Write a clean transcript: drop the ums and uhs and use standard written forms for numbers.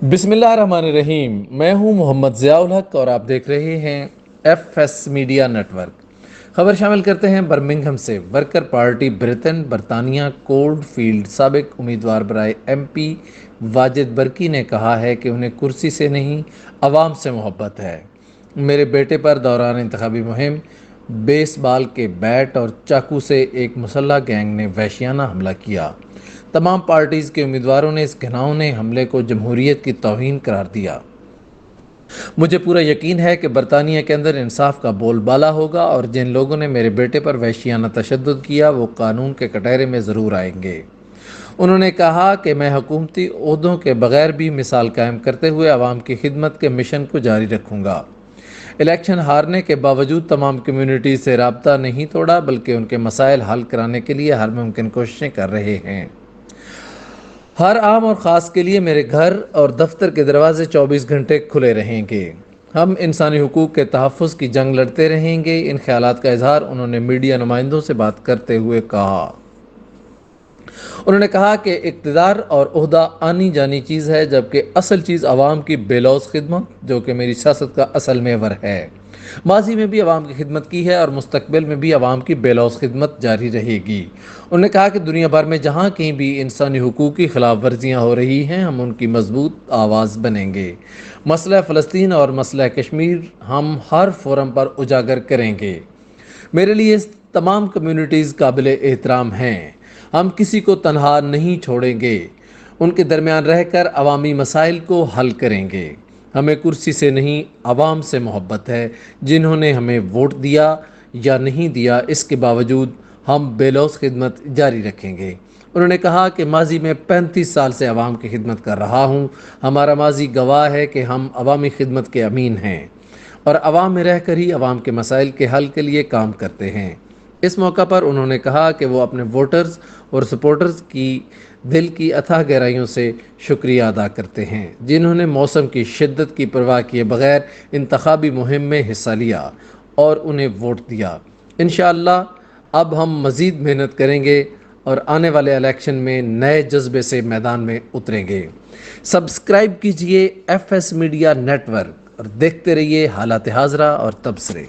بسم اللہ الرحمن الرحیم۔ میں ہوں محمد ضیاء الحق اور آپ دیکھ رہے ہیں F S Media Network. خبر شامل کرتے ہیں برمنگھم سے۔ ورکر پارٹی بریٹن برطانیہ کولڈ فیلڈ سابق امیدوار برائے ایم پی واجد برکی نے کہا ہے کہ انہیں کرسی سے نہیں عوام سے محبت ہے۔ میرے بیٹے پر دوران انتخابی مہم بیس بال کے بیٹ اور چاقو سے ایک مسلح گینگ نے وحشیانہ حملہ کیا۔ تمام پارٹیز کے امیدواروں نے اس گھناؤنے حملے کو جمہوریت کی توہین قرار دیا۔ مجھے پورا یقین ہے کہ برطانیہ کے اندر انصاف کا بول بالا ہوگا اور جن لوگوں نے میرے بیٹے پر وحشیانہ تشدد کیا وہ قانون کے کٹہرے میں ضرور آئیں گے۔ انہوں نے کہا کہ میں حکومتی عہدوں کے بغیر بھی مثال قائم کرتے ہوئے عوام کی خدمت کے مشن کو جاری رکھوں گا۔ الیکشن ہارنے کے باوجود تمام کمیونٹی سے رابطہ نہیں توڑا بلکہ ان کے مسائل حل کرانے کے لیے ہر ممکن کوششیں کر رہے ہیں۔ ہر عام اور خاص کے لیے میرے گھر اور دفتر کے دروازے 24 گھنٹے کھلے رہیں گے۔ ہم انسانی حقوق کے تحفظ کی جنگ لڑتے رہیں گے۔ ان خیالات کا اظہار انہوں نے میڈیا نمائندوں سے بات کرتے ہوئے کہا۔ انہوں نے کہا کہ اقتدار اور عہدہ آنی جانی چیز ہے جبکہ اصل چیز عوام کی بے لوث خدمت جو کہ میری سیاست کا اصل محور ہے۔ ماضی میں بھی عوام کی خدمت کی ہے اور مستقبل میں بھی عوام کی بے لوث خدمت جاری رہے گی۔ انہوں نے کہا کہ دنیا بھر میں جہاں کہیں بھی انسانی حقوق کی خلاف ورزیاں ہو رہی ہیں ہم ان کی مضبوط آواز بنیں گے۔ مسئلہ فلسطین اور مسئلہ کشمیر ہم ہر فورم پر اجاگر کریں گے۔ میرے لیے تمام کمیونٹیز قابل احترام ہیں۔ ہم کسی کو تنہا نہیں چھوڑیں گے۔ ان کے درمیان رہ کر عوامی مسائل کو حل کریں گے۔ ہمیں کرسی سے نہیں عوام سے محبت ہے۔ جنہوں نے ہمیں ووٹ دیا یا نہیں دیا اس کے باوجود ہم بے لوث خدمت جاری رکھیں گے۔ انہوں نے کہا کہ ماضی میں 35 سال سے عوام کی خدمت کر رہا ہوں۔ ہمارا ماضی گواہ ہے کہ ہم عوامی خدمت کے امین ہیں اور عوام میں رہ کر ہی عوام کے مسائل کے حل کے لیے کام کرتے ہیں۔ اس موقع پر انہوں نے کہا کہ وہ اپنے ووٹرز اور سپورٹرز کی دل کی اتھاہ گہرائیوں سے شکریہ ادا کرتے ہیں جنہوں نے موسم کی شدت کی پرواہ کیے بغیر انتخابی مہم میں حصہ لیا اور انہیں ووٹ دیا۔ انشاءاللہ اب ہم مزید محنت کریں گے اور آنے والے الیکشن میں نئے جذبے سے میدان میں اتریں گے۔ سبسکرائب کیجئے F S Media Network اور دیکھتے رہیے حالات حاضرہ اور تبصرے۔